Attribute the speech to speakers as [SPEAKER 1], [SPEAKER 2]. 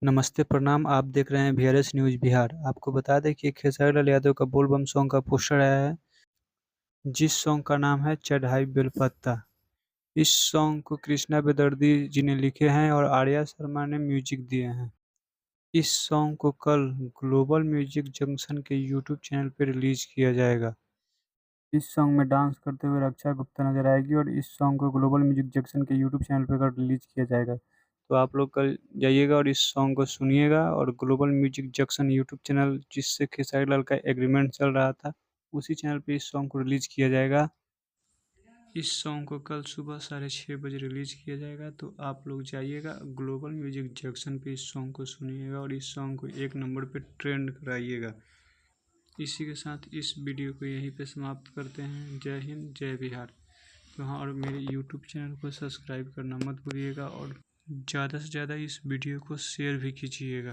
[SPEAKER 1] नमस्ते प्रणाम। आप देख रहे हैं VRS न्यूज़ बिहार। आपको बता दें कि खेसारी लाल यादव का बोल बम सॉन्ग का पोस्टर आया है, जिस सॉन्ग का नाम है चढ़ाई बेलपत्ता। इस सॉन्ग को कृष्णा बेदर्दी जी ने लिखे हैं और आर्या शर्मा ने म्यूजिक दिए हैं। इस सॉन्ग को कल ग्लोबल म्यूजिक जंक्शन के यूट्यूब चैनल पर रिलीज किया जाएगा। इस सॉन्ग में डांस करते हुए रक्षा गुप्ता नजर आएगी और इस सॉन्ग को ग्लोबल म्यूजिक जंक्शन के यूट्यूब चैनल पर रिलीज किया जाएगा। तो आप लोग कल जाइएगा और इस सॉन्ग को सुनिएगा। और global music junction YouTube channel जिससे खेसारी लाल का एग्रीमेंट चल रहा था, उसी चैनल पे इस सॉन्ग को रिलीज किया जाएगा। इस सॉन्ग को कल सुबह 6:30 बजे रिलीज किया जाएगा। तो आप लोग जाइएगा ग्लोबल म्यूजिक जंक्शन पे, इस सॉन्ग को सुनिएगा और इस सॉन्ग को 1 नंबर पे ट्रेंड कराइएगा। इसी के साथ इस वीडियो को यहीं पे समाप्त करते हैं। जय हिंद, जय बिहार। तो हाँ, और मेरे यूट्यूब चैनल को सब्सक्राइब करना मत भूलिएगा और ज़्यादा से ज़्यादा इस वीडियो को शेयर भी कीजिएगा।